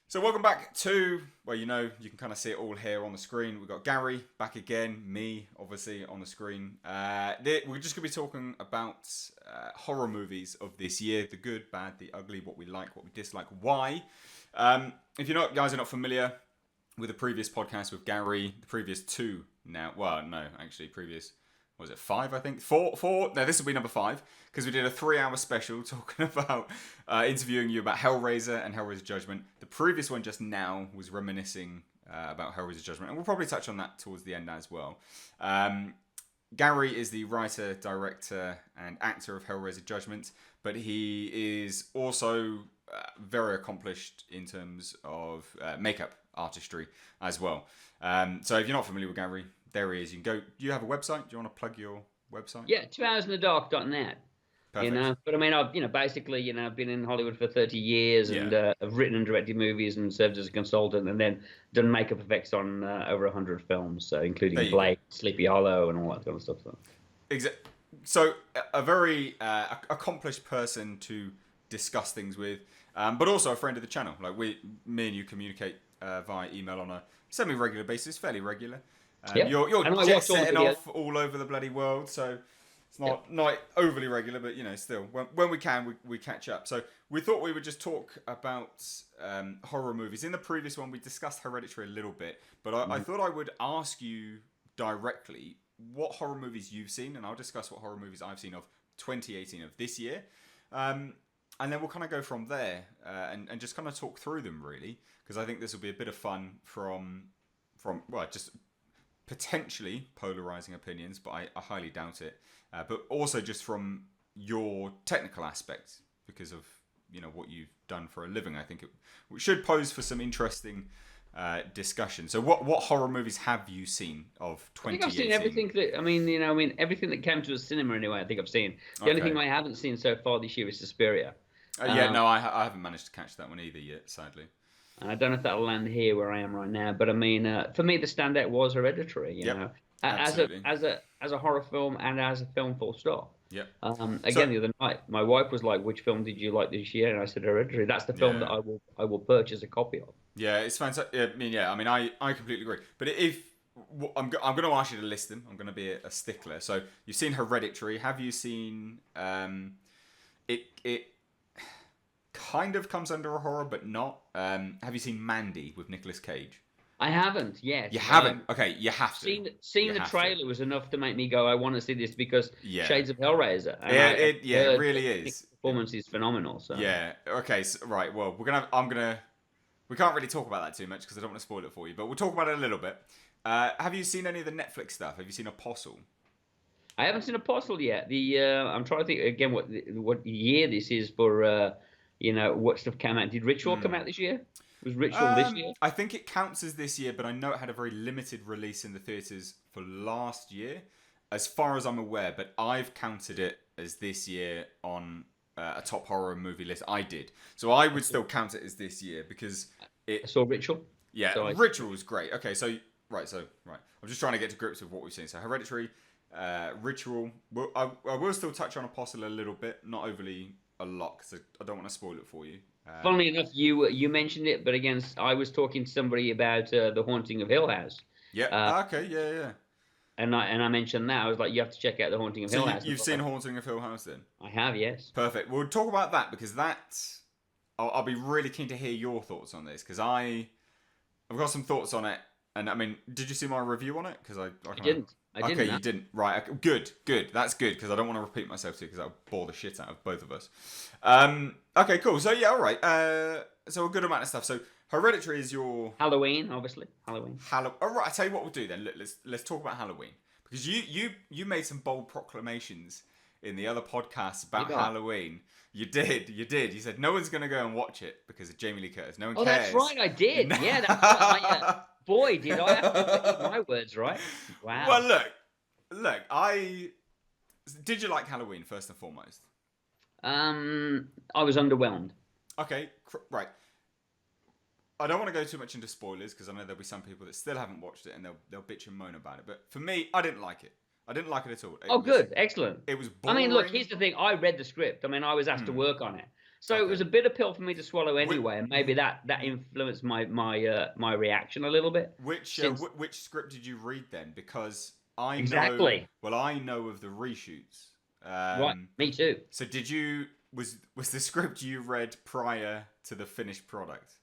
So welcome back to, well, you can kind of see it all here on the screen. We've got Gary back again, me, obviously, on the screen. We're just going to be talking about horror movies of this year. The good, bad, the ugly, what we like, what we dislike, why. If guys are not familiar with the previous podcast with Gary, the previous two now, well, no, actually, previous, was it 5, I think? 4? No, this will be number 5, because we did a 3-hour special talking about, interviewing you about Hellraiser and Hellraiser Judgment. The previous one just now was reminiscing about Hellraiser Judgment, and we'll probably touch on that towards the end as well. Gary is the writer, director, and actor of Hellraiser Judgment, but he is also very accomplished in terms of makeup artistry as well. So if you're not familiar with Gary, there he is. You can go. Do you have a website? Do you want to plug your website? Yeah, 2hoursinadark.net. Perfect. But I mean, I've basically, I've been in Hollywood for 30 years and I've written and directed movies and served as a consultant and then done makeup effects on over 100 films, so including Blade, Sleepy Hollow, and all that kind of stuff. Exactly. So a very accomplished person to discuss things with, but also a friend of the channel. Like me and you communicate via email on a semi-regular basis, fairly regular. You're jet setting off all over the bloody world, so it's not overly regular, but still when we can we catch up. So we thought we would just talk about horror movies. In the previous one we discussed Hereditary a little bit, but I thought I would ask you directly what horror movies you've seen, and I'll discuss what horror movies I've seen of 2018 of this year, and then we'll kind of go from there and just kind of talk through them really, because I think this will be a bit of fun from just potentially polarizing opinions, but I highly doubt it. But also just from your technical aspect, because of what you've done for a living, I think it should pose for some interesting discussion. So what horror movies have you seen of 2018? I think I've seen everything that everything that came to a cinema anyway. I think I've seen. The only thing I haven't seen so far this year is Suspiria. I haven't managed to catch that one either yet, sadly. And I don't know if that'll land here where I am right now, but I mean, for me, the standout was Hereditary. You know, as a horror film and as a film full stop. Yeah. Again, the other night, my wife was like, "Which film did you like this year?" And I said, "Hereditary." That's the film that I will purchase a copy of. Yeah, it's fantastic. I completely agree. But if I'm going to ask you to list them, I'm going to be a stickler. So you've seen Hereditary. Have you seen it? Kind of comes under a horror, but not. Have you seen Mandy with Nicolas Cage? I haven't yet. You haven't? Okay, you have to. Seeing the trailer was enough to make me go, I want to see this, because Shades of Hellraiser. And it really is. The performance is phenomenal. So. Yeah. Okay. So, right. Well, we can't really talk about that too much because I don't want to spoil it for you, but we'll talk about it a little bit. Have you seen any of the Netflix stuff? Have you seen Apostle? I haven't seen Apostle yet. I'm trying to think again what year this is for. What stuff came out. Did Ritual come out this year? Was Ritual this year? I think it counts as this year, but I know it had a very limited release in the theatres for last year, as far as I'm aware. But I've counted it as this year on a top horror movie list. I did, so I would still count it as this year because I saw Ritual. Yeah, so Ritual was great. Okay, so right. I'm just trying to get to grips with what we've seen. So Hereditary, Ritual. I will still touch on Apostle a little bit, not overly a lot, because I don't want to spoil it for you. Funnily enough, you mentioned it, but again, I was talking to somebody about The Haunting of Hill House. Yeah. Okay. Yeah. And I mentioned that. I was like, you have to check out The Haunting of Hill House. You've seen Haunting of Hill House then? I have, yes. Perfect. We'll talk about that, because I'll be really keen to hear your thoughts on this, because I've got some thoughts on it. And I mean, did you see my review on it? Because I didn't. Okay, you didn't. Right. Good. That's good, because I don't want to repeat myself too, because that would bore the shit out of both of us. Okay, cool. So yeah, all right. So a good amount of stuff. So Hereditary is your Halloween, obviously. Halloween. All right. I tell you what we'll do then. Let's talk about Halloween, because you made some bold proclamations in the other podcasts about Halloween. You did. You said no one's gonna go and watch it because of Jamie Lee Curtis. No one cares. Oh, that's right. I did. Yeah, that's right. Boy, did I have to eat my words right. Wow. Well, look. Did you like Halloween first and foremost? I was underwhelmed. Okay, right. I don't want to go too much into spoilers, because I know there'll be some people that still haven't watched it and they'll bitch and moan about it. But for me, I didn't like it. I didn't like it at all. Good, excellent. It was boring. I mean, look, here's the thing. I read the script. I mean, I was asked to work on it. So it was a bitter pill for me to swallow anyway, and maybe that influenced my reaction a little bit. Which script did you read then? Because I Exactly. I know of the reshoots. Right, me too. So was the script you read prior to the finished product?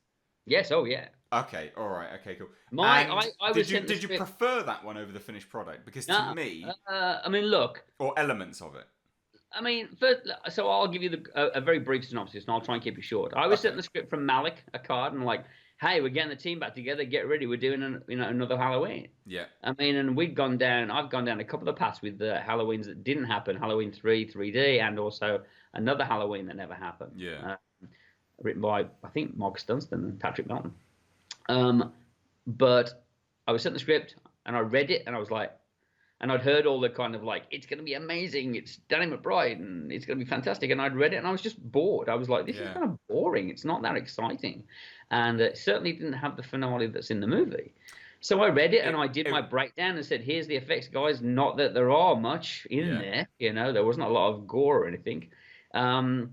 Yes, oh yeah. Okay, all right, okay, cool. I was did you prefer that one over the finished product? Because to me, I mean, look, or elements of it. I mean, first, so I'll give you a very brief synopsis, and I'll try and keep it short. I was sent the script from Malik, a card, and like, hey, we're getting the team back together. Get ready. We're doing another Halloween. Yeah. I mean, and I've gone down a couple of paths with the Halloweens that didn't happen. Halloween 3, 3D, and also another Halloween that never happened. Yeah. Written by, I think, Mark Stunston and Patrick Melton. But I was sent the script, and I read it, and I was like, and I'd heard all the kind of like, it's going to be amazing, it's Danny McBride, and it's going to be fantastic. And I'd read it, and I was just bored. I was like, this is kind of boring. It's not that exciting. And it certainly didn't have the finale that's in the movie. So I read it, and I did my breakdown and said, here's the effects, guys. Not that there are much in there. There wasn't a lot of gore or anything. And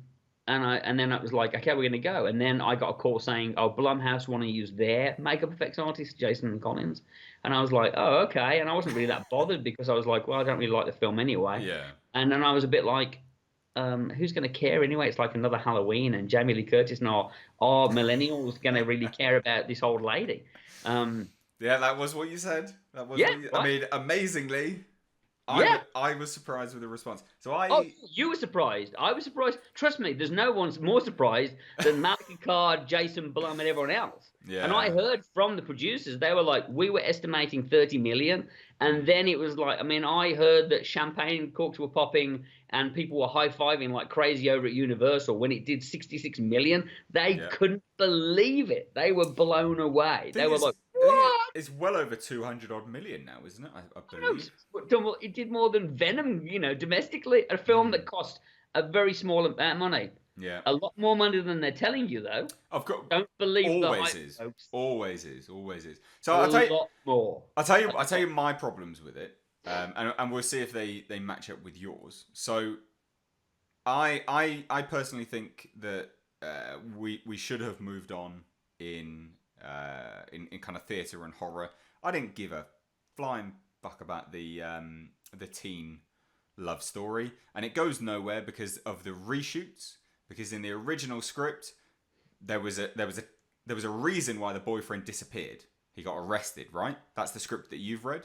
then I was like, okay, we're going to go. And then I got a call saying, oh, Blumhouse want to use their makeup effects artist, Jason Collins. And I was like, oh, okay. And I wasn't really that bothered because I was like, well, I don't really like the film anyway. Yeah. And then I was a bit like, who's going to care anyway? It's like another Halloween, and Jamie Lee Curtis and are millennials going to really care about this old lady? Yeah, that was what you said. That was I mean, amazingly, I was surprised with the response. So you were surprised. I was surprised. Trust me, there's no one's more surprised than Malik Card, Jason Blum, and everyone else. Yeah. And I heard from the producers, they were like, we were estimating 30 million. And then it was like, I mean, I heard that champagne corks were popping and people were high-fiving like crazy over at Universal when it did 66 million. They couldn't believe it. They were blown away. They were like, what? It's well over 200 odd million now, isn't it? I believe. It did more than Venom, domestically. A film that cost a very small amount of money. Yeah. A lot more money than they're telling you, though. Don't believe always is. Folks. Always is. So I'll tell you, lot more. I'll tell you my problems with it, and we'll see if they match up with yours. So, I personally think that we should have moved on in kind of theatre and horror. I didn't give a flying fuck about the teen love story, and it goes nowhere because of the reshoots. Because in the original script, there was a reason why the boyfriend disappeared. He got arrested, right? That's the script that you've read.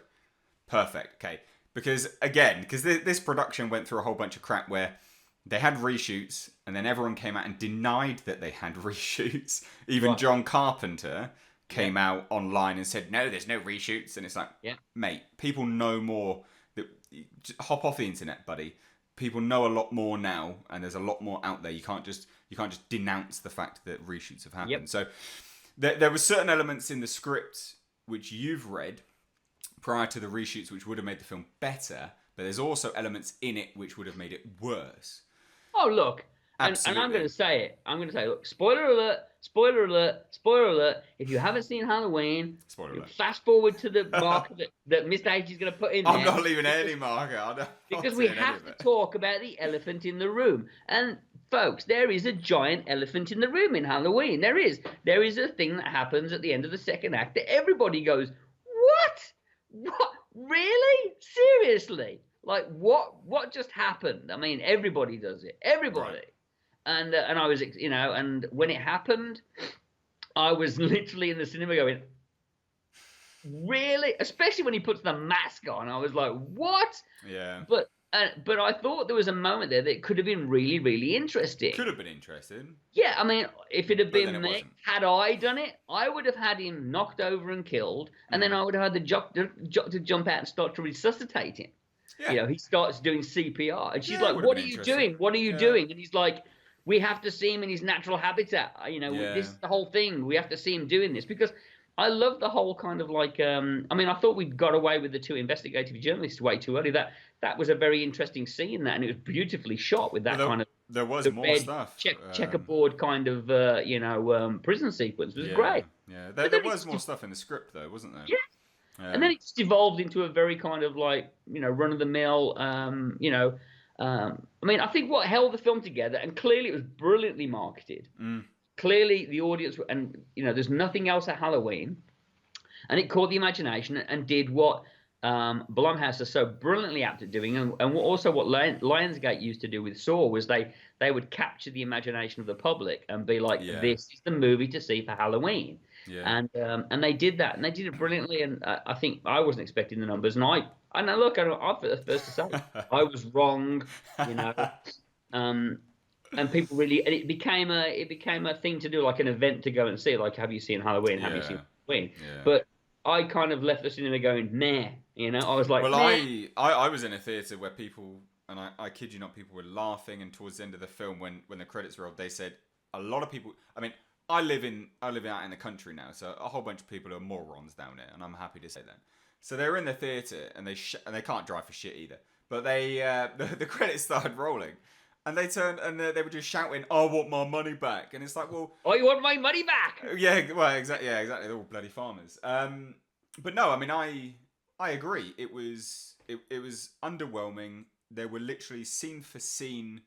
Perfect. Okay. Because this production went through a whole bunch of crap where they had reshoots, and then everyone came out and denied that they had reshoots. Even John Carpenter came out online and said, no, there's no reshoots. And it's like, mate, people know more. Hop off the internet, buddy. People know a lot more now, and there's a lot more out there. You can't just denounce the fact that reshoots have happened. Yep. So there were certain elements in the script which you've read prior to the reshoots which would have made the film better, but there's also elements in it which would have made it worse. Oh, look. And I'm going to say it. I'm going to say, look, spoiler alert, spoiler alert, spoiler alert. If you haven't seen Halloween, fast forward to the marker that Mr. H is going to put in there. I'm not leaving any marker. Because we have to talk about the elephant in the room. And, folks, there is a giant elephant in the room in Halloween. There is. There is a thing that happens at the end of the second act that everybody goes, what? What? Really? Seriously? Like, what just happened? I mean, everybody does it. Everybody. Right. And I was, and when it happened, I was literally in the cinema going, really? Especially when he puts the mask on, I was like, what? Yeah. But I thought there was a moment there that could have been really, really interesting. Could have been interesting. Yeah, I mean, if it had been me, had I done it, I would have had him knocked over and killed, and then I would have had the jock to jump out and start to resuscitate him. Yeah. He starts doing CPR, and she's like, what are you doing? What are you doing? And he's like, we have to see him in his natural habitat. This is the whole thing. We have to see him doing this because I love the whole kind of like. I mean, I thought we'd got away with the two investigative journalists way too early. That was a very interesting scene, and it was beautifully shot with that kind of. There was more stuff. Checkerboard kind of prison sequence. It was great. Yeah, there was more stuff in the script though, wasn't there? Yeah. And then it just evolved into a very kind of like run of the mill I mean, I think what held the film together, and clearly it was brilliantly marketed. Clearly the audience, and there's nothing else at Halloween, and it caught the imagination and did what Blumhouse is so brilliantly apt at doing, and also what Lionsgate used to do with Saw was they would capture the imagination of the public and be like, Yeah. this is the movie to see for Halloween. Yeah. And they did that, and they did it brilliantly. And I think I wasn't expecting the numbers, and look, I'm the first to say I was wrong, you know. And people really, and it became a thing to do, like an event to go and see. Like, have you seen Halloween? Have you seen Halloween? Yeah. But I kind of left the cinema going, nah. I was like, well, nah. I was in a theatre where people, and I kid you not, people were laughing, and towards the end of the film, when the credits rolled, they said a lot of people. I mean, I live out in the country now, so a whole bunch of people are morons down there, and I'm happy to say that. So they were in the theatre, and they can't drive for shit either. But they the credits started rolling. And they turned and they were just shouting, "I want my money back!" And it's like, well, oh, you want my money back? Yeah, well, exactly. Yeah, exactly. They're all bloody farmers. But no, I mean, I agree. It was underwhelming. There were literally scene for scene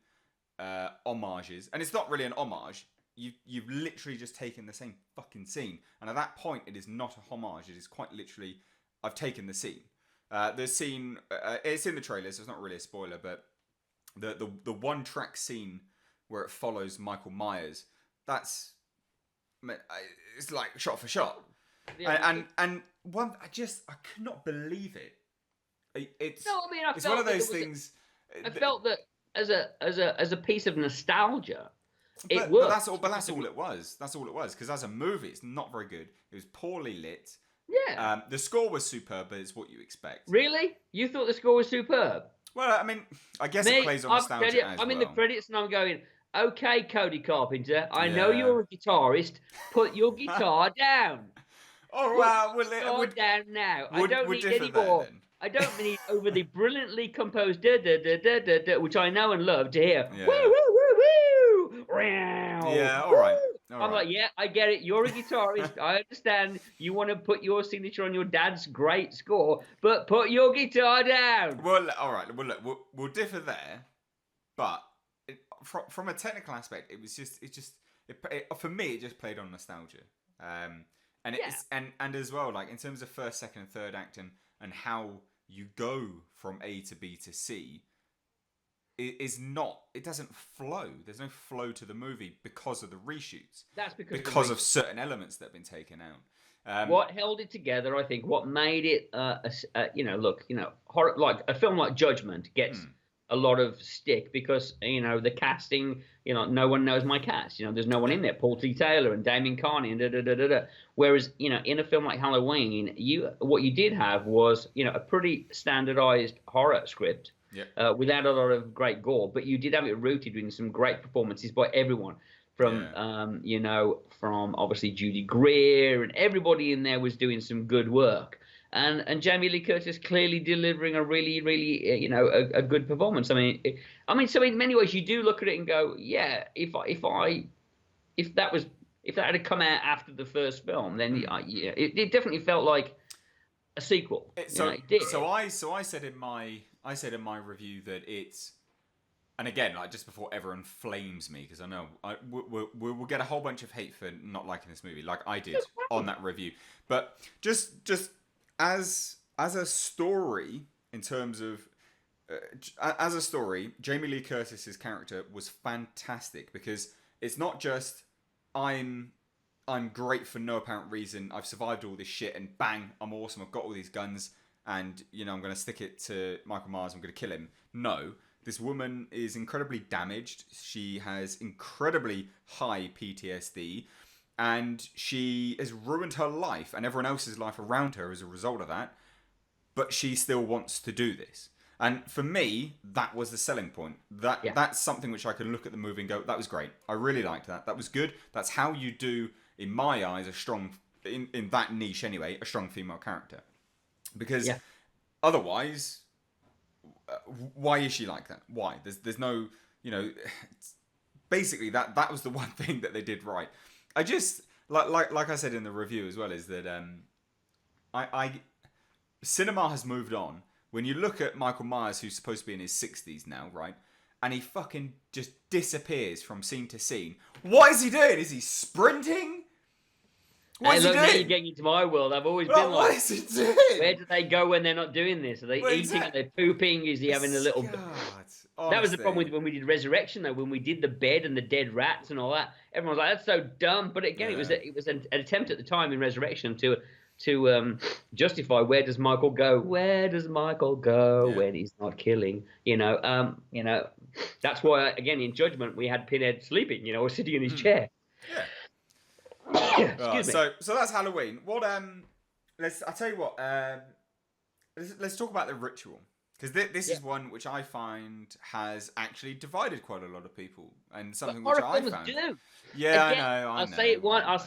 homages, and it's not really an homage. You've literally just taken the same fucking scene, and at that point, it is not a homage. It is quite literally, I've taken the scene. The scene, it's in the trailer, so it's not really a spoiler, but. The one track scene where it follows Michael Myers, it's like shot for shot. Yeah, and one I could not believe it. It's one of those things. I felt that as a piece of nostalgia, it worked. But that's all it was. That's all it was. Because as a movie, it's not very good. It was poorly lit. Yeah. The score was superb, but it's what you expect. Really? You thought the score was superb? Well, I mean, I guess it plays on nostalgia as well. I'm in the credits and I'm going, okay, Cody Carpenter, I know you're a guitarist. Put your guitar down. All right, we'll down now. I don't need any more. I don't need over the brilliantly composed da da da da da da, which I know and love to hear. Yeah. Woo woo woo woo. Yeah, all right. I'm like, yeah, I get it. You're a guitarist. I understand. You want to put your signature on your dad's great score, but put your guitar down. Well, all right. Well, look, we'll differ there, but from a technical aspect, for me, it just played on nostalgia. And as well, like in terms of first, second, and third act, and how you go from A to B to C. It doesn't flow. There's no flow to the movie because of the reshoots. That's because of certain elements that have been taken out. What held it together, I think, what made it, horror, like a film like Judgment gets a lot of stick because the casting, no one knows my cast. There's no one in there. Paul T. Taylor and Damien Carney and da da da da da. Whereas in a film like Halloween, what you did have was a pretty standardized horror script. Yeah. Without a lot of great gore, but you did have it rooted in some great performances by everyone, from obviously Judy Greer, and everybody in there was doing some good work, and Jamie Lee Curtis clearly delivering a really, really a good performance. I mean, so in many ways you do look at it and go, yeah, if that had come out after the first film, then it definitely felt like a sequel. It did. So I said in my review that it's, and again, like just before everyone flames me, because I know we'll get a whole bunch of hate for not liking this movie, like I did on that review. But just as a story, in terms of as a story, Jamie Lee Curtis's character was fantastic, because it's not just I'm great for no apparent reason. I've survived all this shit, and bang, I'm awesome. I've got all these guns, and I'm going to stick it to Michael Myers. I'm going to kill him. No, this woman is incredibly damaged. She has incredibly high PTSD, and she has ruined her life and everyone else's life around her as a result of that. But she still wants to do this. And for me, that was the selling point. That's something which I could look at the movie and go, that was great. I really liked that. That was good. That's how you do, in my eyes, a strong, in that niche anyway, a strong female character. Because otherwise, why is she like that? Why? There's no, basically that was the one thing that they did right. I just, like I said in the review as well, is that cinema has moved on, when you look at Michael Myers, who's supposed to be in his 60s now, right? And he fucking just disappears from scene to scene. What is he doing? Is he sprinting? What is he doing? Now you're getting into my world. I've always been like, what is he doing? Where do they go when they're not doing this? Are they eating? Are they pooping? Is he having a little... That was the problem with when we did Resurrection, though. When we did the bed and the dead rats and all that, everyone was like, "That's so dumb." But again, it was an attempt at the time in Resurrection to justify where does Michael go? Where does Michael go when he's not killing? That's why again in Judgment we had Pinhead sleeping, or sitting in his chair. Yeah. Excuse me. So that's Halloween. What I'll tell you what. Let's talk about the ritual. Because this is one which I find has actually divided quite a lot of people, and something which I found. Yeah, again, I know. I'll say it once, I'll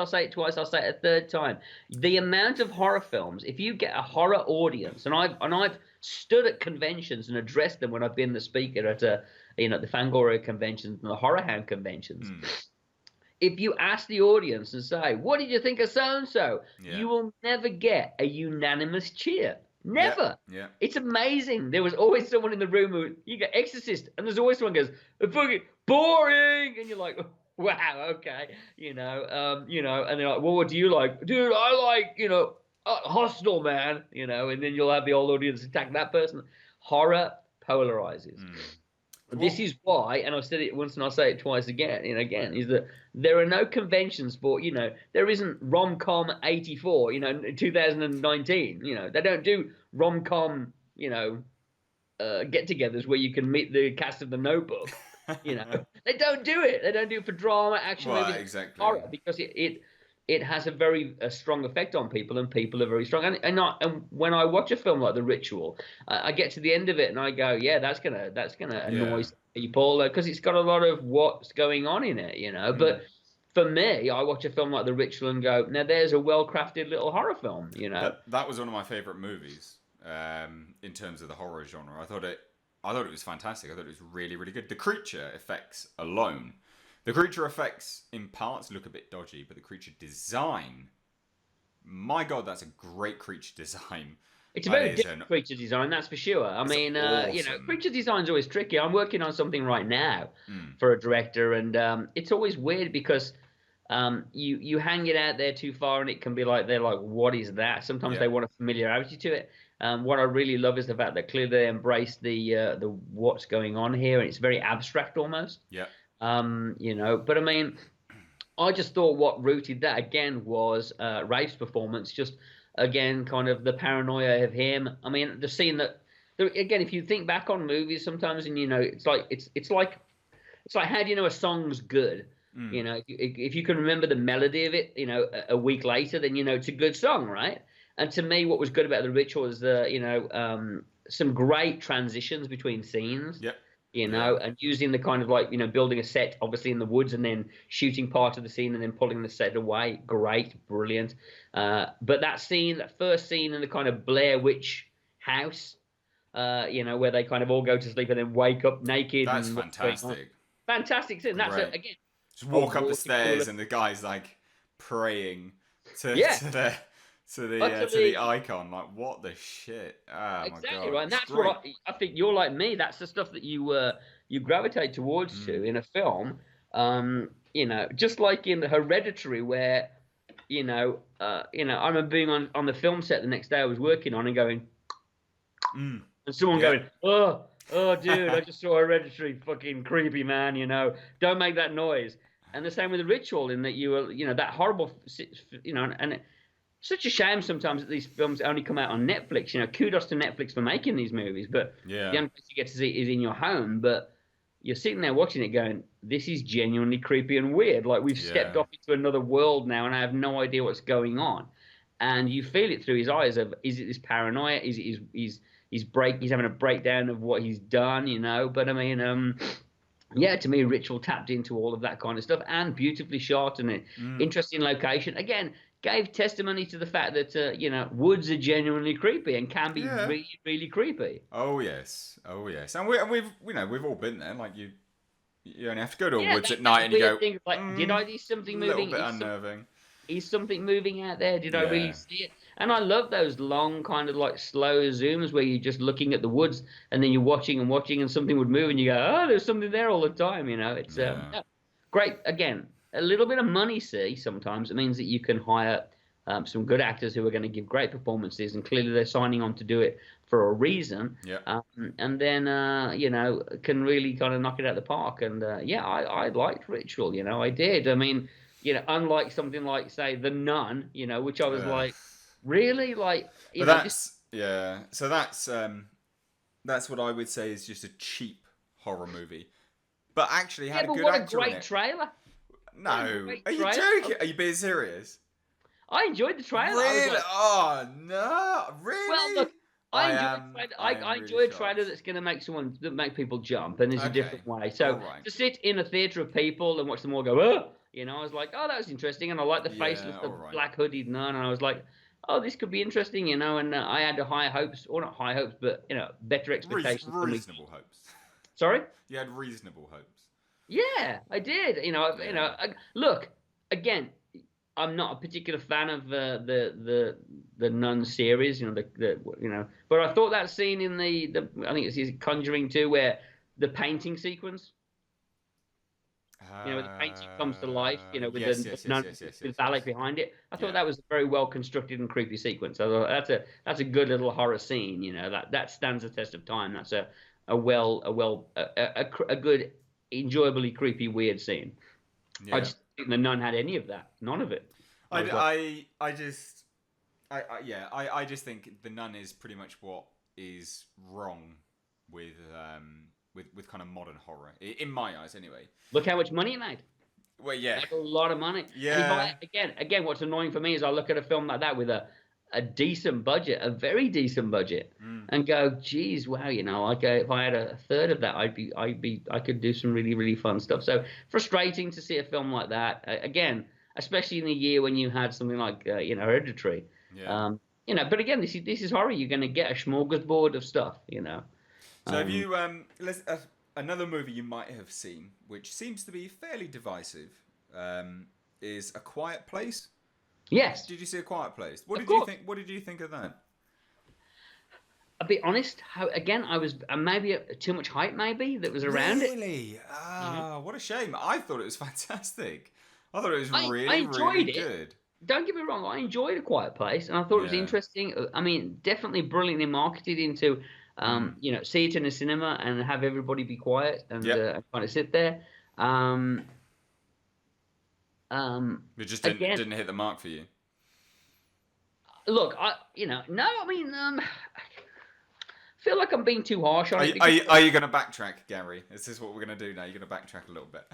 say it twice, I'll say it a third time. The amount of horror films, if you get a horror audience, and I've stood at conventions and addressed them when I've been the speaker at the Fangoria conventions and the Horror Hound conventions. If you ask the audience and say, "What did you think of so and so?" you will never get a unanimous cheer. Never. Yeah. It's amazing. There was always someone in the room who you get Exorcist, and there's always someone who goes, "Fucking boring," and you're like, "Wow, okay," and they're like, "Well, what do you like?" "Dude, I like, Hostel, man," and then you'll have the old audience attack that person. Horror polarizes. This is why, and I've said it once and I'll say it twice again, is that there are no conventions for, there isn't rom-com 84, 2019, they don't do rom-com, get-togethers where you can meet the cast of The Notebook, They don't do it. They don't do it for drama, action, movies, exactly. horror, because it has a very strong effect on people, and people are very strong. And when I watch a film like The Ritual, I get to the end of it and I go, yeah, that's gonna annoy people because it's got a lot of what's going on in it, But for me, I watch a film like The Ritual and go, now there's a well-crafted little horror film, That was one of my favorite movies in terms of the horror genre. I thought it was fantastic. I thought it was really, really good. The creature effects alone. The creature effects, in parts, look a bit dodgy, but the creature design, my God, that's a great creature design. It's a very different creature design, that's for sure. I mean, awesome. Creature design's always tricky. I'm working on something right now for a director, and it's always weird because you hang it out there too far, and it can be like, they're like, what is that? Sometimes they want a familiarity to it. What I really love is the fact that clearly they embrace the what's going on here, and it's very abstract almost. Yeah. But I mean, I just thought what rooted that again was Rafe's performance. Just again, kind of the paranoia of him. I mean, the scene that again, if you think back on movies sometimes, and it's like how do you know a song's good? If you can remember the melody of it, a week later, then it's a good song, right? And to me, what was good about The Ritual is some great transitions between scenes. Yep. And using the kind of like, building a set obviously in the woods and then shooting part of the scene and then pulling the set away. Great, brilliant. But that first scene in the kind of Blair Witch house, where they kind of all go to sleep and then wake up naked. That's fantastic. Fantastic scene. That's again. Just walk up the stairs and the guy's like praying to the icon. Like, what the shit? Oh, exactly, my God. right. And that's what I think you're like me. That's the stuff that you gravitate towards to in a film. Just like in Hereditary, where I remember being on the film set the next day I was working on and going, and someone going, oh, dude, I just saw Hereditary, fucking creepy, man. Don't make that noise. And the same with The Ritual, in that you were, that horrible, and such a shame sometimes that these films only come out on Netflix. Kudos to Netflix for making these movies, but the only place you get to see it is in your home. But you're sitting there watching it going, this is genuinely creepy and weird. Like, we've stepped off into another world now, and I have no idea what's going on. And you feel it through his eyes of, is it this paranoia? Is it he's having a breakdown of what he's done, But I mean, to me, Ritual tapped into all of that kind of stuff, and beautifully shot, and an interesting location. Again, gave testimony to the fact that woods are genuinely creepy and can be really, really creepy. Oh yes, and we've all been there. Like you only have to go to a woods at night and you go, like, did I do something moving? A little bit unnerving. is something moving out there? Did I really Yeah. see it? And I love those long kind of like slow zooms where you're just looking at the woods and then you're watching and watching and something would move and you go, oh, there's something there all the time. It's Yeah. yeah, great. Again, a little bit of money. See, sometimes it means that you can hire some good actors who are going to give great performances, and clearly they're signing on to do it for a reason. Yeah. And then can really kind of knock it out of the park. And yeah, I liked Ritual. I did. I mean, unlike something like, say, The Nun, which I was Ugh. like, really, like, But just that's yeah. So that's what I would say is just a cheap horror movie. But actually yeah. had a But good what a actor in great it. trailer! What a No. great Are you trailer! joking? Are you being serious? I enjoyed the trailer. I was Really? like, Oh no! well, Really? look, I enjoy I am I really enjoy a shocked. trailer that's going to make people jump, and there's a Okay. different way. All So right. to sit in a theater of people and watch them all go, oh, I was like, oh, that was interesting, and I like the faceless, Yeah. the All right. black hooded nun, and I was like, oh, this could be interesting, and I had higher hopes, or not high hopes, but better expectations than we. Reasonable hopes. Sorry. You had reasonable hopes. Yeah, I did. Yeah. Look, again, I'm not a particular fan of the Nun series, but I thought that scene in the I think it's Conjuring 2 where the painting sequence, the painting comes to life, with Yes. the Yes. Yes. nun Yes. Yes. with Yes. Yes. Balak behind it. I thought Yeah. that was a very well constructed and creepy sequence. I thought that's a good little horror scene. That stands the test of time. That's a good, enjoyably creepy, weird scene. I Yeah. just think the nun had any of that. None of it. I was like, I just think The Nun is pretty much what is wrong with with kind of modern horror in my eyes anyway. look how much money it made. Well, yeah, Like a lot of money. And if I yeah, again, what's annoying for me is I look at a film like that with a decent budget, a very decent budget, mm, and go, geez, wow, like if I had a third of that, I could do some really, really fun stuff. So frustrating to see a film like that again, especially in a year when you had something like Hereditary. yeah. But again, this is horror. You're going to get a smorgasbord of stuff. So have Um, you another movie you might have seen, which seems to be fairly divisive, is A Quiet Place. yes, Did you see A Quiet Place? What of did you course. think? What did you think of that? I'll be honest. Again, I was maybe too much hype, maybe that was around it. Really? Mhm. Ah, what a shame. I thought it was fantastic. I thought it was I really, really enjoyed it. good. Don't get me wrong. I enjoyed A Quiet Place, and I thought it was Yeah. interesting. I mean, definitely brilliantly marketed into, Mm. see it in a cinema and have everybody be quiet and Yep. kind of sit there. Um, It just again, didn't hit the mark for you. look, no, I mean, I feel like I'm being too harsh on Are it you, because are you going to backtrack, Gary? Is this what we're going to do now? You're going to backtrack a little bit.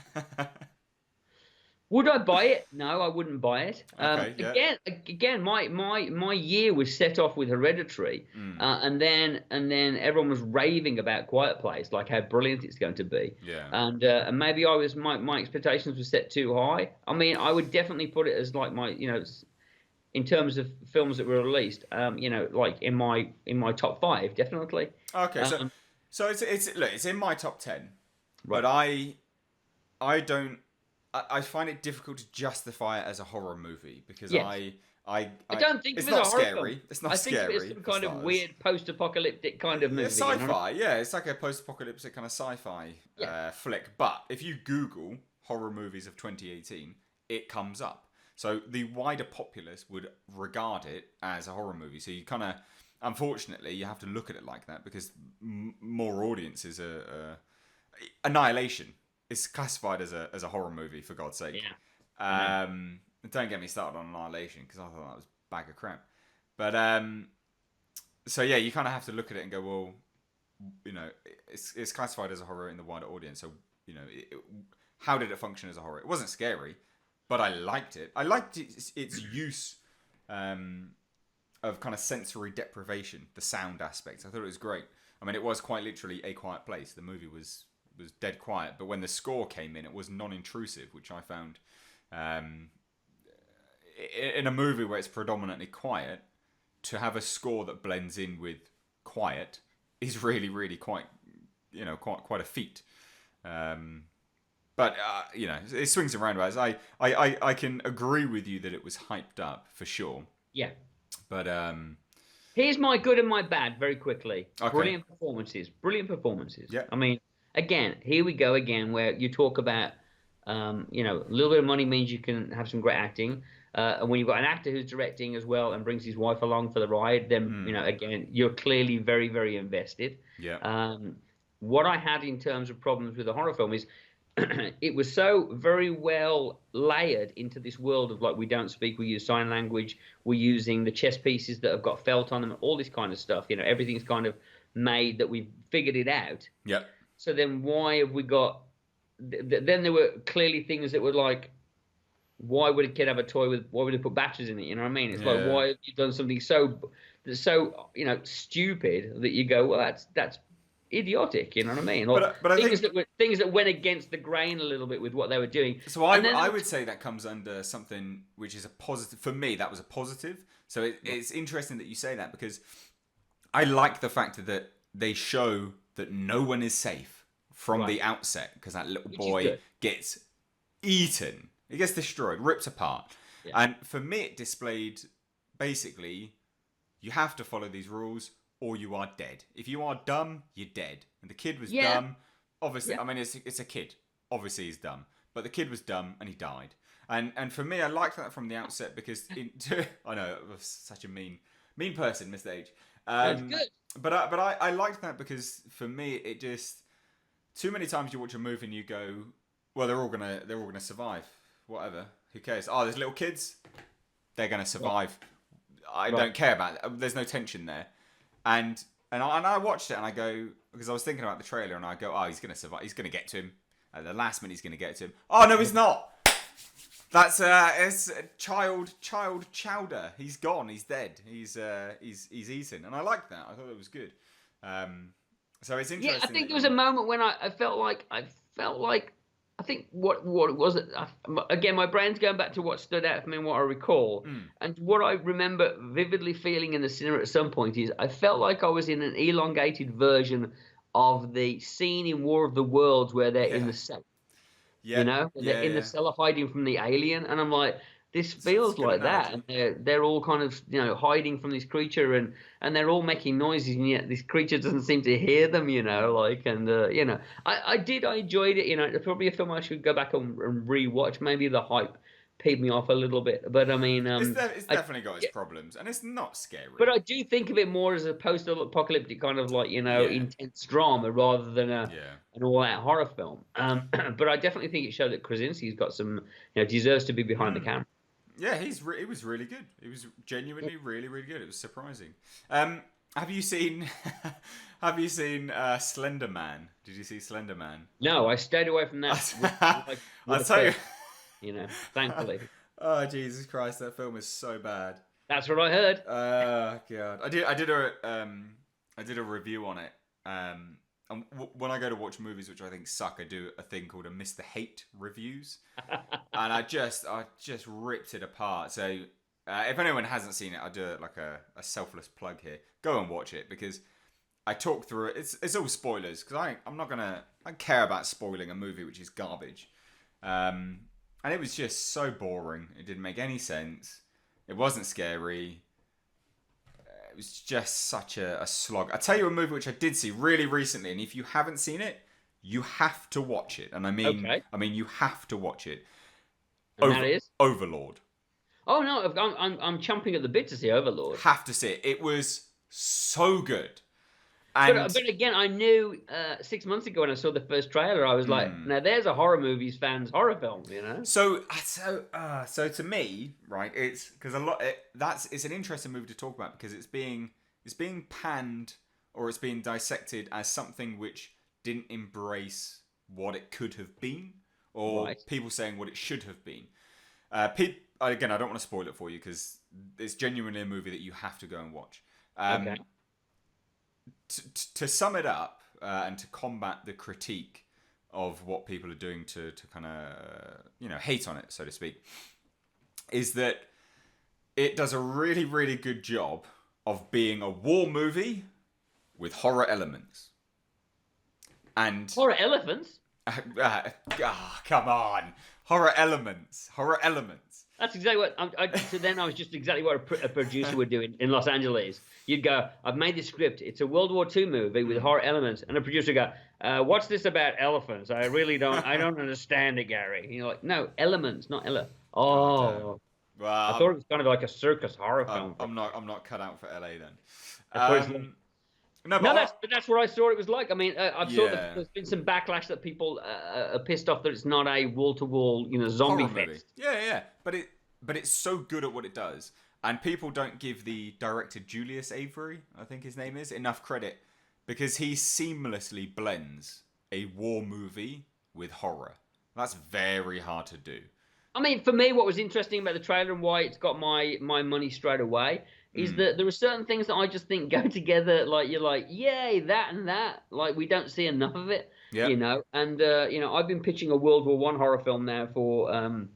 would I buy it? No, I wouldn't buy it. Okay. Yeah. Again, my year was set off with Hereditary, Mm. and then everyone was raving about Quiet Place, like how brilliant it's going to be. Yeah. And maybe my expectations were set too high. I mean, I would definitely put it as like in terms of films that were released, like in my top five, definitely. Okay. Um, So it's in my top 10, but right. I don't. I find it difficult to justify it as a horror movie because Yes. I don't think it's of it as not a horror scary. film. It's not I think scary. of it as some for kind of starters. weird post-apocalyptic kind of movie. It's sci-fi, yeah. It's like a post-apocalyptic kind of sci-fi Yeah. flick. But if you Google horror movies of 2018, it comes up. So the wider populace would regard it as a horror movie. So you kind of, unfortunately, you have to look at it like that because more audiences are. Annihilation is classified as a horror movie, for God's sake. Yeah. Don't get me started on Annihilation because I thought that was a bag of crap. But so yeah, you kind of have to look at it and go, well, it's classified as a horror in the wider audience. So how did it function as a horror? It wasn't scary, but I liked it. I liked its use of kind of sensory deprivation, the sound aspect. I thought it was great. I mean, it was quite literally A Quiet Place. The movie was dead quiet, but when the score came in, it was non-intrusive, which I found in a movie where it's predominantly quiet, to have a score that blends in with quiet is really, really quite a feat. But But it swings and roundabouts. I can agree with you that it was hyped up for sure. Yeah. But here's my good and my bad very quickly. Okay. Brilliant performances. Brilliant performances. Yeah. I mean, again, here we go again, where you talk about, a little bit of money means you can have some great acting. And when you've got an actor who's directing as well and brings his wife along for the ride, then, again, you're clearly very, very invested. Yeah. What I had in terms of problems with the horror film is it was so very well layered into this world of, like, we don't speak, we use sign language, we're using the chess pieces that have got felt on them, all this kind of stuff. Everything's kind of made that we've figured it out. Yep. So then why have we got... Then there were clearly things that were like, why would a kid have a toy with... Why would they put batteries in it? You know what I mean? It's like, why have you done something so stupid that you go, well, that's idiotic, you know what I mean? Or but I think things that went against the grain a little bit with what they were doing. So I would say that comes under something which is a positive. For me, that was a positive. So it's interesting that you say that, because I like the fact that they show that no one is safe from the outset, because that little boy gets eaten. He gets destroyed, ripped apart. Yeah. And for me, it displayed, basically, you have to follow these rules or you are dead. If you are dumb, you're dead. And the kid was dumb. Obviously, I mean, it's a kid. Obviously, he's dumb. But the kid was dumb and he died. And for me, I liked that from the outset, because I know, I was such a mean person, Mr. H. That's good. But I liked that, because for me, it just, too many times you watch a movie and you go, well, they're all gonna survive. Whatever. Who cares? Oh, there's little kids. They're gonna survive. I don't care about it. There's no tension there. And I watched it and I go, because I was thinking about the trailer, and I go, oh, he's gonna survive. He's gonna get to him. At the last minute, he's gonna get to him. Oh no, he's not. That's it's child chowder. He's gone. He's dead. He's eaten. And I liked that. I thought it was good. So it's interesting. Yeah, I think there was a moment when I felt like I think what was it? Again, my brain's going back to what stood out for me and what I recall. And what I remember vividly feeling in the cinema at some point is I felt like I was in an elongated version of the scene in War of the Worlds where they're in the cellar. Yeah. They're in the cellar hiding from the alien. And I'm like, this feels like that. And they're all kind of, hiding from this creature, and they're all making noises, and yet this creature doesn't seem to hear them, I enjoyed it. It's probably a film I should go back and rewatch. Maybe the hype peed me off a little bit, but I mean, it's definitely got its problems, and it's not scary. But I do think of it more as a post-apocalyptic kind of intense drama rather than an all-out horror film. But I definitely think it showed that Krasinski's got some, deserves to be behind the camera. Yeah, it was really good. It was genuinely really, really good. It was surprising. Have you seen Slender Man? Did you see Slender Man? No, I stayed away from that. I'll tell you. Thankfully. Oh, Jesus Christ, that film is so bad. That's what I heard. Oh God, I did a review on it. And when I go to watch movies which I think suck, I do a thing called a Mr. Hate reviews, and I just ripped it apart. So if anyone hasn't seen it, I'll do it like a selfless plug here. Go and watch it, because I talk through it. It's all spoilers, because I don't care about spoiling a movie which is garbage. And it was just so boring. It didn't make any sense. It wasn't scary. It was just such a slog. I'll tell you a movie which I did see really recently, and if you haven't seen it, you have to watch it. And I mean, you have to watch it. And that is Overlord. Oh no, I'm chomping at the bit to see Overlord. Have to see it. It was so good. And but again, I knew 6 months ago when I saw the first trailer, I was like, now there's a horror movie's fan's horror film, So to me, right, it's because it's an interesting movie to talk about, because it's being panned, or it's being dissected as something which didn't embrace what it could have been, or people saying what it should have been. Again, I don't want to spoil it for you, because it's genuinely a movie that you have to go and watch. Okay. To sum it up, and to combat the critique of what people are doing to kind of hate on it, so to speak, is that it does a really, really good job of being a war movie with horror elements. And horror elephants? Come on. Horror elements. That's exactly what. So then I was just exactly what a producer would do in Los Angeles. You'd go, I've made this script. It's a World War II movie with horror elements, and a producer would go, what's this about elephants? I don't understand it, Gary. And you're like, no, elements, not Oh, well, I thought it was kind of like a circus horror film. I'm not cut out for LA then. No, but that's what I saw it was like. I mean, I've saw that there's been some backlash that people are pissed off that it's not a wall-to-wall, zombie fest. Yeah. But it's so good at what it does, and people don't give the director Julius Avery, I think his name is, enough credit, because he seamlessly blends a war movie with horror. That's very hard to do. I mean, for me, what was interesting about the trailer and why it's got my money straight away is that there are certain things that I just think go together. Like, you're like, yay, that and that. Like, we don't see enough of it, And, I've been pitching a World War I horror film now for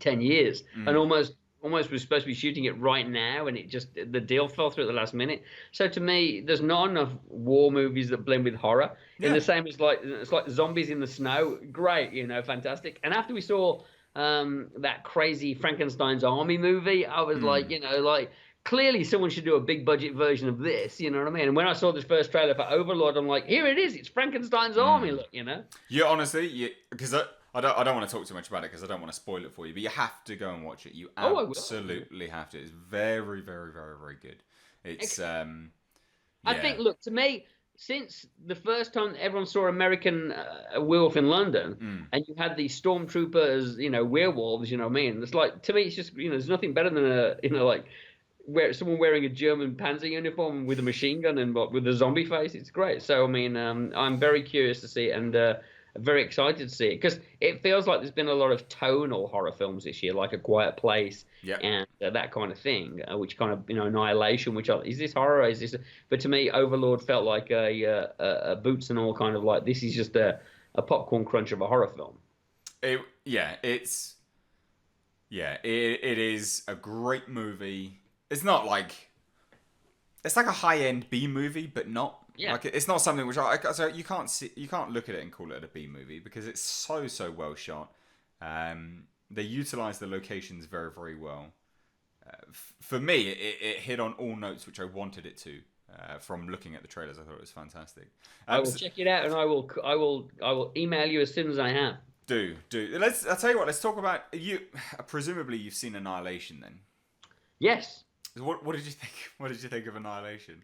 10 years. And almost was supposed to be shooting it right now, and the deal fell through at the last minute. So to me, there's not enough war movies that blend with horror. In the same as it's like zombies in the snow. Great, fantastic. And after we saw that crazy Frankenstein's Army movie, I was like, clearly someone should do a big budget version of this, you know what I mean? And when I saw this first trailer for Overlord, I'm like, here it is, it's Frankenstein's Army, look, Yeah, honestly, because I don't want to talk too much about it because I don't want to spoil it for you, but you have to go and watch it. You absolutely have to. It's very, very, very, very good. It's I think, look, to me, since the first time everyone saw American Werewolf in London, and you had these stormtroopers, werewolves, you know what I mean? It's like, to me, it's just, there's nothing better than someone wearing a German Panzer uniform with a machine gun and with a zombie face. It's great. So, I mean, I'm very curious to see it, and very excited to see it, because it feels like there's been a lot of tonal horror films this year, like A Quiet Place and that kind of thing, which kind of, Annihilation, is this horror? Is this? But to me, Overlord felt like a boots and all kind of like, this is just a popcorn crunch of a horror film. It is a great movie. It's not like, it's like a high-end B movie, but not. Yeah. Like, it's not something which so you can't look at it and call it a B movie, because it's so well shot. They utilize the locations very, very well. For me, it hit on all notes which I wanted it to. From looking at the trailers, I thought it was fantastic. I will check it out, and I will email you as soon as I have. Do. I'll tell you what. Let's talk about you. Presumably, you've seen Annihilation, then. Yes. What did you think? What did you think of Annihilation?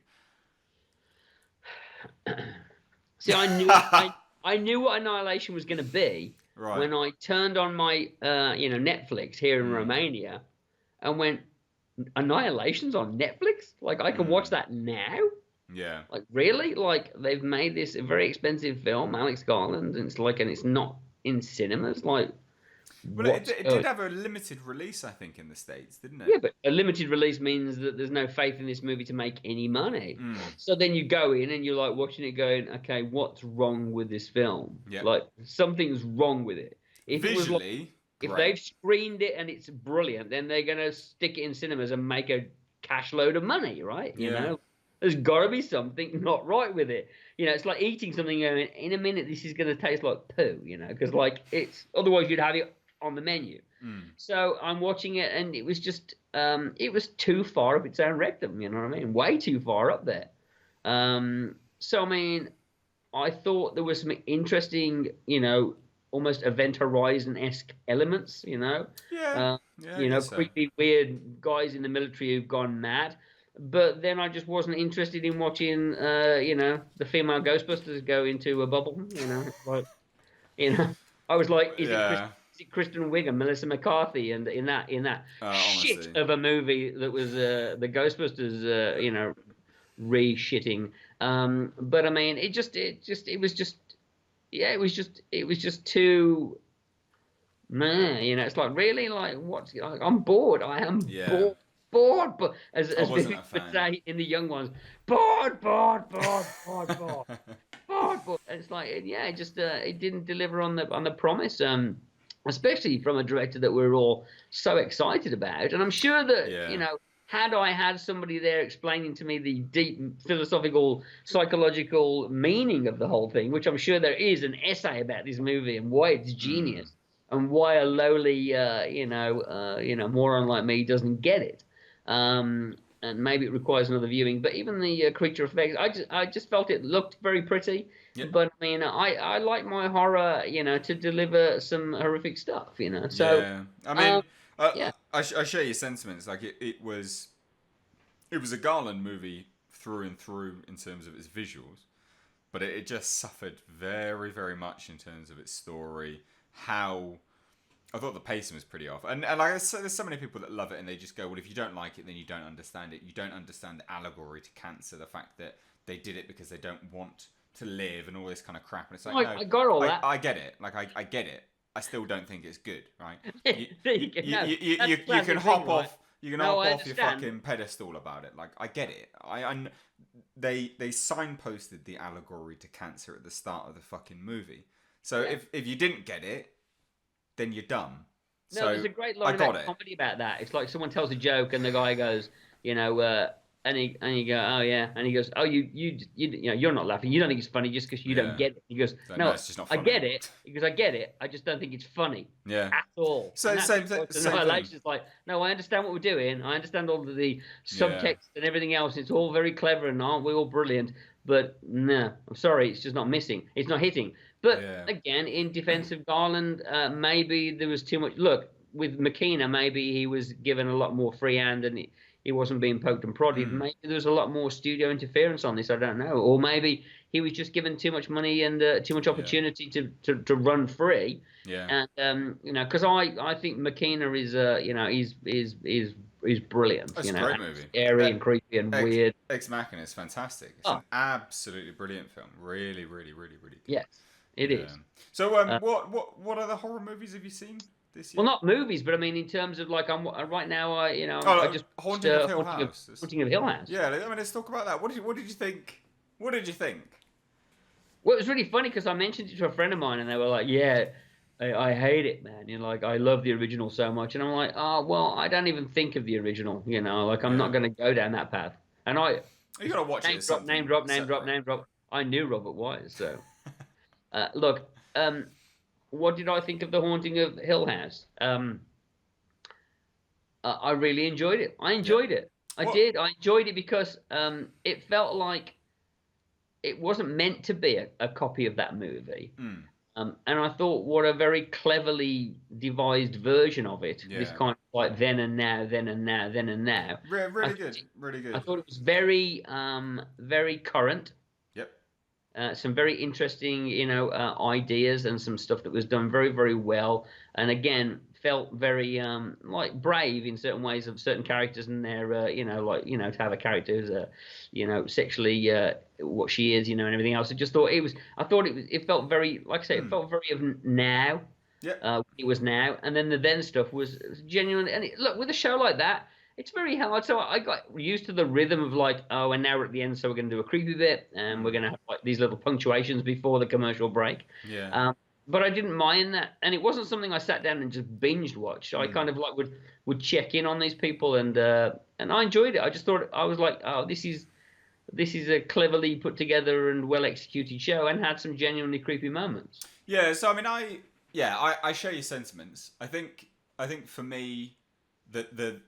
See, I knew what Annihilation was going to be when I turned on my Netflix here in Romania and went, Annihilation's on Netflix? Like, I can watch that now? Yeah. Like, really? Like, they've made this a very expensive film, Alex Garland, and it's not in cinemas? Like, well, it did have a limited release, I think, in the States, didn't it? Yeah, but a limited release means that there's no faith in this movie to make any money. So then you go in and you're like watching it going, okay, what's wrong with this film? Yeah. Like, something's wrong with it. Visually, if they've screened it and it's brilliant, then they're going to stick it in cinemas and make a cash load of money, right? You know? There's got to be something not right with it. It's like eating something going, in a minute this is going to taste like poo, because otherwise you'd have it on the menu. So I'm watching it, and it was just it was too far up its own rectum, you know what I mean? Way too far up there. So I mean, I thought there was some interesting, almost Event Horizon-esque elements, creepy, weird guys in the military who've gone mad. But then I just wasn't interested in watching, the female Ghostbusters go into a bubble, I was like, is it Kristen Wiig and Melissa McCarthy, and in that shit of a movie that was the Ghostbusters, re-shitting. But I mean, it was just too, man. It's like, really, like, I'm bored. I am bored. But as people would say in the young ones, bored. And it's like, it didn't deliver on the promise. Especially from a director that we're all so excited about. And I'm sure that, had I had somebody there explaining to me the deep philosophical, psychological meaning of the whole thing, which I'm sure there is an essay about this movie and why it's genius and why a lowly, moron like me doesn't get it. And maybe it requires another viewing. But even the creature effects, I just felt it looked very pretty. Yep. But I mean, I like my horror, to deliver some horrific stuff, So, Yeah, I mean, yeah. I share your sentiments. Like it was a Garland movie through and through in terms of its visuals, but it just suffered very, very much in terms of its story. How I thought the pacing was pretty off, and like I said, there's so many people that love it, and they just go, well, if you don't like it, then you don't understand it. You don't understand the allegory to cancer, the fact that they did it because they don't want to live, and all this kind of crap. And it's like, no, I got all that. I get it. Like I get it. I still don't think it's good, right? You can hop off. You can hop off your fucking pedestal about it. Like I get it. They signposted the allegory to cancer at the start of the fucking movie. So if you didn't get it, then you're dumb. No, so there's a great line about comedy about that. It's like someone tells a joke and the guy goes, and you go, oh yeah, and he goes, oh you're not laughing. You don't think it's funny just because you don't get it. He goes, no, it's just not funny. I get it because I get it. I just don't think it's funny. Yeah. At all. So same thing. Annihilation is like, no, I understand what we're doing. I understand all of the subtext and everything else. It's all very clever and aren't we all brilliant? But no, I'm sorry, it's just not missing. It's not hitting. But again, in defense of Garland, maybe there was too much. Look, with McKenna, maybe he was given a lot more free hand and he wasn't being poked and prodded. Maybe there was a lot more studio interference on this. I don't know. Or maybe he was just given too much money and too much opportunity to run free. Yeah. And because I think McKenna is is brilliant. It's a great movie. Scary and creepy and weird. Ex Machina is fantastic. It's an absolutely brilliant film. Really, really, really, really good. Yes, it is. So, what other horror movies have you seen this year? Well, not movies, but I mean, in terms of like, I'm right now. I just Haunting of Hill House. Haunting of Hill House. Yeah, I mean, let's talk about that. What did you think? What did you think? Well, it was really funny because I mentioned it to a friend of mine, and they were like, "Yeah, I hate it, man. Like, I love the original so much." And I'm like, "Oh, well, I don't even think of the original. Like, I'm not going to go down that path." And you got to watch it. Name drop. I knew Robert Wise, so look. What did I think of The Haunting of Hill House? I really enjoyed it. I enjoyed it. I did. I enjoyed it because it felt like it wasn't meant to be a copy of that movie. And I thought, what a very cleverly devised version of it. Yeah. This kind of like then and now, then and now, then and now. Really good. Really good. I thought it was very, very current. Some very interesting, ideas and some stuff that was done very, very well. And again, felt very like brave in certain ways of certain characters in there. To have a character who's sexually what she is, and everything else. I thought it felt very, like I say, it felt very of now. Yeah. It was now, and then the then stuff was genuine. And look, with a show like that, it's very hard. So I got used to the rhythm of like, oh, and now we're at the end, so we're going to do a creepy bit, and we're going to have like these little punctuations before the commercial break. Yeah. But I didn't mind that, and it wasn't something I sat down and just binged watched. I kind of like would check in on these people, and I enjoyed it. I just thought I was like, oh, this is a cleverly put together and well executed show, and had some genuinely creepy moments. Yeah. So I mean, I share your sentiments. I think for me, the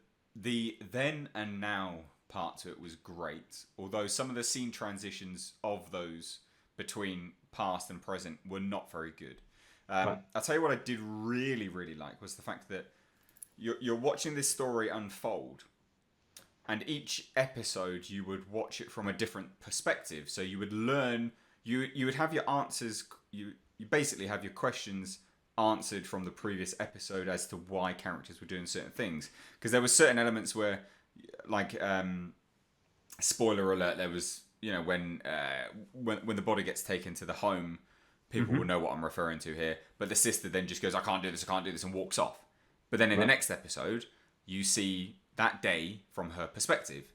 then and now part to it was great, although some of the scene transitions of those between past and present were not very good. I'll tell you what I did really, really like was the fact that you're watching this story unfold, and each episode you would watch it from a different perspective. So you would learn, you would have your answers, you basically have your questions answered from the previous episode as to why characters were doing certain things, because there were certain elements where, like, spoiler alert, there was when the body gets taken to the home, people will know what I'm referring to here, but the sister then just goes, I can't do this, and walks off. But then in the next episode you see that day from her perspective,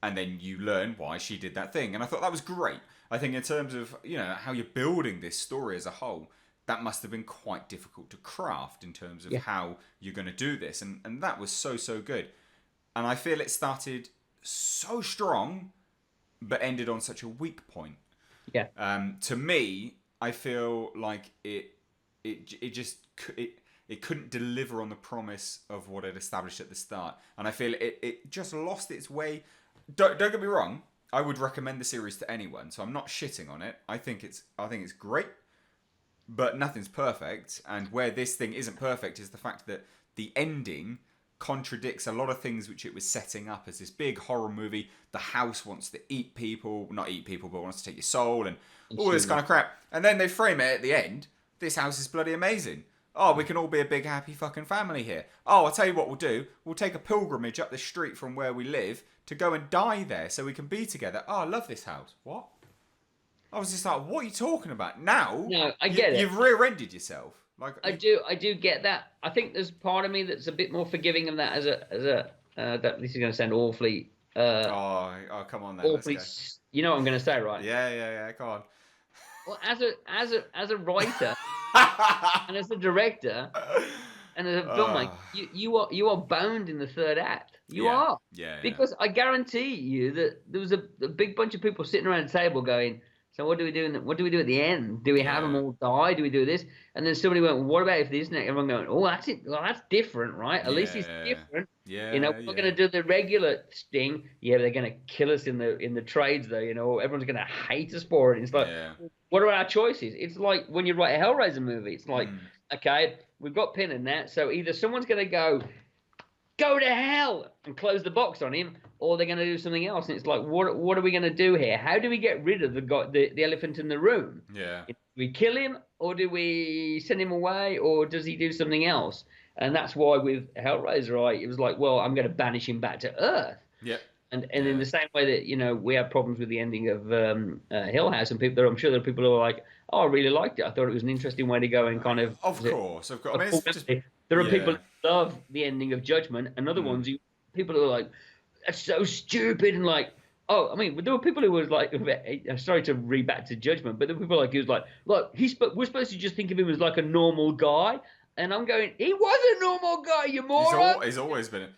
and then you learn why she did that thing. And I thought that was great. I think in terms of how you're building this story as a whole, that must have been quite difficult to craft in terms of how you're going to do this. And that was so good. and I feel it started so strong, but ended on such a weak point. Yeah. To me, I feel like it couldn't deliver on the promise of what it established at the start, and I feel it just lost its way. Don't get me wrong. I would recommend the series to anyone, so I'm not shitting on it. I think it's great, but nothing's perfect. And where this thing isn't perfect is the fact that the ending contradicts a lot of things which it was setting up as this big horror movie. The house wants to eat people, not eat people, but wants to take your soul and all this kind of crap. And then they frame it at the end. This house is bloody amazing. Oh, we can all be a big happy fucking family here. Oh, I'll tell you what we'll do. We'll take a pilgrimage up the street from where we live to go and die there so we can be together. Oh, I love this house. What? I was just like, what are you talking about? Now, no, I get it. You've rear-ended yourself. Like I do get that. I think there's part of me that's a bit more forgiving of that as a that this is going to sound awfully. Oh, come on then. Awfully, you know what I'm going to say, right? Yeah. Go on. Well, as a writer and as a director and as a filmmaker, you are bound in the third act. You are. Yeah. Because I guarantee you that there was a big bunch of people sitting around the table going, so what do we do? What do we do at the end? Do we have them all die? Do we do this? And then somebody went, well, what about if this? And everyone going, oh, that's it. Well, that's different, right? At least it's different. Yeah. You know, we're going to do the regular sting. Yeah, but they're going to kill us in the trades, though. You know, everyone's going to hate us for it. It's like, what are our choices? It's like when you write a Hellraiser movie. It's like, okay, we've got Pin in that. So either someone's going to go to hell and close the box on him, or they're going to do something else. And it's like, what are we going to do here? How do we get rid of the elephant in the room? Yeah. Do we kill him, or do we send him away, or does he do something else? And that's why with Hellraiser, it was like, well, I'm going to banish him back to Earth. Yeah. And in the same way that, you know, we have problems with the ending of Hill House, and people, I'm sure there are people who are like, oh, I really liked it. I thought it was an interesting way to go and kind of. Of course. I mean, it's just, there are people who love the ending of Judgment, and other ones people who are like, that's so stupid, and like, oh, I mean, there were people who was like, sorry to read back to Judgment, but there were people like, he was like, look, we're supposed to just think of him as like a normal guy. And I'm going, he was a normal guy, you moron. He's always been.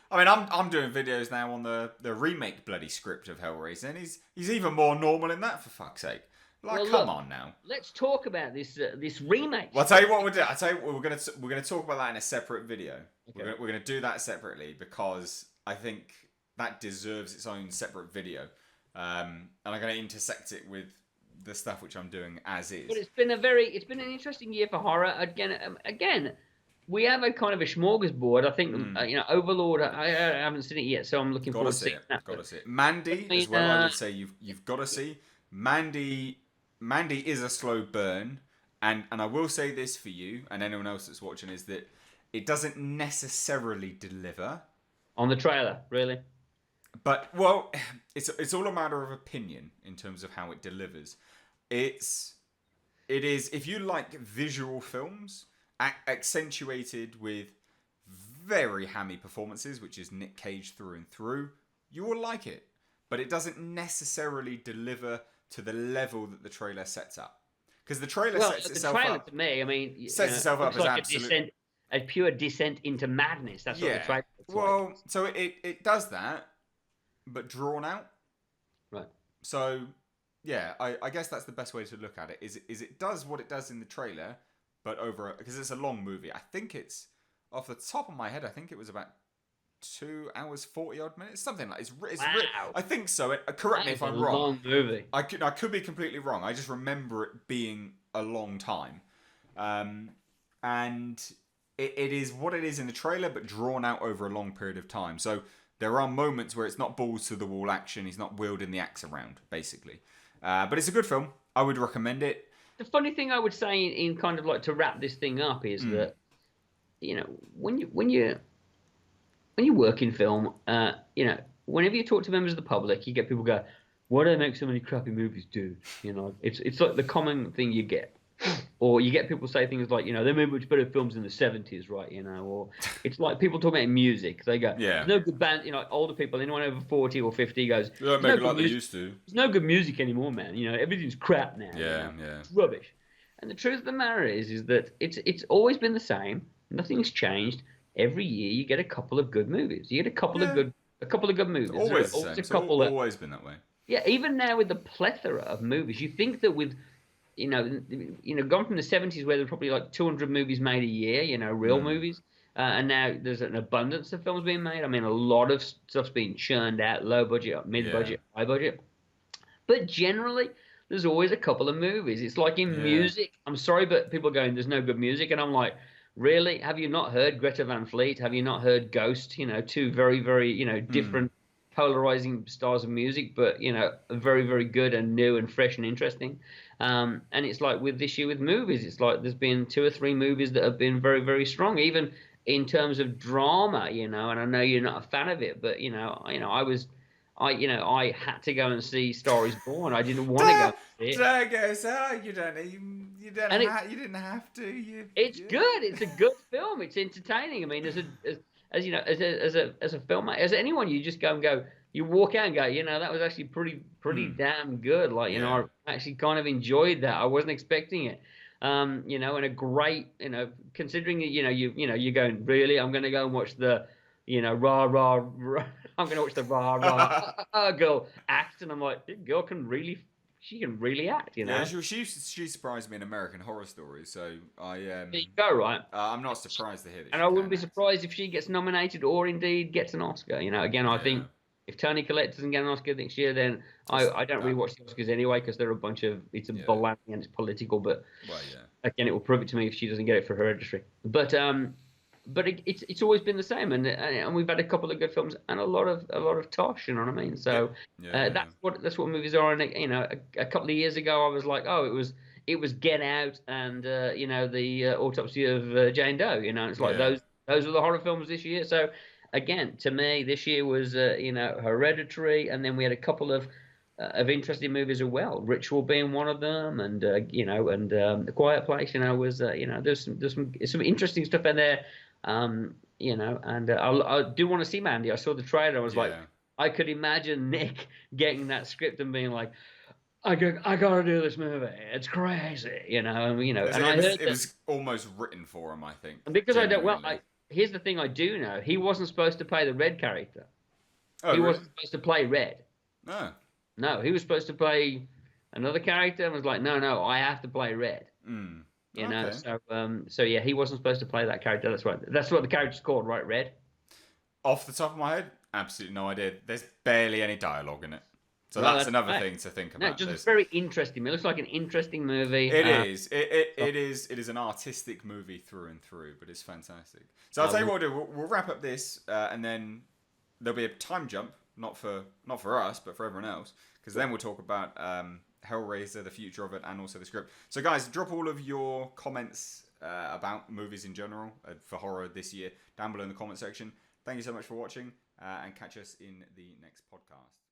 I mean, I'm doing videos now on the remake bloody script of Hellraiser, and he's even more normal in that, for fuck's sake. Like, well, come on now. Let's talk about this remake. Well, I'll tell you what we'll do. We're gonna talk about that in a separate video. Okay. We're gonna do that separately because I think that deserves its own separate video, and I'm gonna intersect it with the stuff which I'm doing as is. But it's been an interesting year for horror. Again, we have a kind of a smorgasbord. I think you know, Overlord. I haven't seen it yet, so I'm looking forward to seeing that. Got to see it. Mandy as well. I would say you've got to see Mandy. Mandy is a slow burn, and I will say this for you and anyone else that's watching is that it doesn't necessarily deliver on the trailer, really. But well, it's all a matter of opinion in terms of how it delivers. It is if you like visual films accentuated with very hammy performances, which is Nick Cage through and through, you will like it. But it doesn't necessarily deliver to the level that the trailer sets up. Because the trailer sets itself up. The trailer, to me, I mean, sets itself up as like absolute a pure descent into madness. That's what the trailer looks like. So it does that, but drawn out. Right. So yeah, I guess that's the best way to look at it. Is it does what it does in the trailer, but over because it's a long movie. I think it's off the top of my head. I think it was about 2 hours 40 odd minutes, something like. It's wow. I think so. Correct me if I'm wrong. Long movie. I could be completely wrong. I just remember it being a long time, and it is what it is in the trailer, but drawn out over a long period of time. So there are moments where it's not balls to the wall action. He's not wielding the axe around, basically. But it's a good film. I would recommend it. The funny thing I would say in kind of like to wrap this thing up is that, you know, when you work in film, you know, whenever you talk to members of the public, you get people go, "Why do they make so many crappy movies, dude?" You know, it's like the common thing you get. Or you get people say things like, you know, they made much better films in the 70s, right? You know, or it's like people talk about music. They go, there's no good band, you know, older people, anyone over 40 or 50 goes, they don't make it like they used to. There's no good music anymore, man. You know, everything's crap now. Yeah. It's rubbish. And the truth of the matter is that it's always been the same. Nothing's changed. every year you get a couple of good movies. You get Yeah. a couple of good It's movies. There are always the always same. a It's couple that, always been that way. yeah, even now with the plethora of movies, you think that with gone from the 70s where there were probably like 200 movies made a year, real movies, and now there's an abundance of films being made. I mean, a lot of stuff's being churned out, low budget, mid Yeah. budget, high budget. But generally, there's always a couple of movies. It's like in Yeah. music. I'm sorry, but people are going, there's no good music. And I'm like, really? Have you not heard Greta Van Fleet? Have you not heard Ghost? Two very, very, different polarizing styles of music, but, very, very good and new and fresh and interesting. And it's like with this year with movies, it's like there's been two or three movies that have been very, very strong, even in terms of drama, and I know you're not a fan of it, but, I had to go and see Star is Born. I didn't want to go and see it, and You didn't have to. it's Yeah. good. It's a good film. It's entertaining. I mean, as you know, as a filmmaker, as anyone, you just go and go. You walk out and go, that was actually pretty damn good. Like, Yeah. I actually kind of enjoyed that. I wasn't expecting it. And a great, considering you're going, really, I'm going to go and watch the, rah rah rah. I'm going to watch the rah rah girl act, and I'm like, this girl she can really act, Yeah, she surprised me in American Horror Story, so There you go, right? I'm not surprised to hear that And she I wouldn't can be act. surprised if she gets nominated or indeed gets an Oscar. Again, I Yeah, think if Toni Collette doesn't get an Oscar next year, then that's I don't really that. watch the Oscars anyway because they're a bunch of it's a Yeah, baloney and it's political. But well, yeah, again, it will prove it to me if she doesn't get it for Hereditary. But it's always been the same, and we've had a couple of good films and a lot of tosh. You know what I mean? yeah, So yeah, yeah, yeah. that's what movies are. And a couple of years ago, I was like, oh, it was Get Out and the Autopsy of Jane Doe. And it's like Yeah. those are the horror films this year. So again, to me, this year was Hereditary, and then we had a couple of interesting movies as well. Ritual being one of them, and The Quiet Place. Was there's some interesting stuff in there. And I do want to see Mandy. I saw the trailer. I was like, Yeah. I could imagine Nick getting that script and being like, I gotta do this movie. It's crazy, And I heard It that, was almost written for him, I think. and because I don't. Well, Genuinely. here's the thing I do know. He wasn't supposed to play the Red character. Oh, He really? wasn't supposed to play Red. No. No, he was supposed to play another character and was like, no, I have to play Red. Mm. Okay. So yeah, he wasn't supposed to play that character. That's right. That's what the character's called, right? Red. Off the top of my head, absolutely no idea. There's barely any dialogue in it. So Well, that's that's another right. thing to think No, about. just very interesting. It looks like an interesting movie. It is. It is an artistic movie through and through, but it's fantastic. So I'll tell you what we'll do. We'll wrap up this, and then there'll be a time jump, not for us, but for everyone else, because then we'll talk about Hellraiser, the future of it, and also the script. So guys, drop all of your comments about movies in general for horror this year down below in the comment section. Thank you so much for watching, and catch us in the next podcast.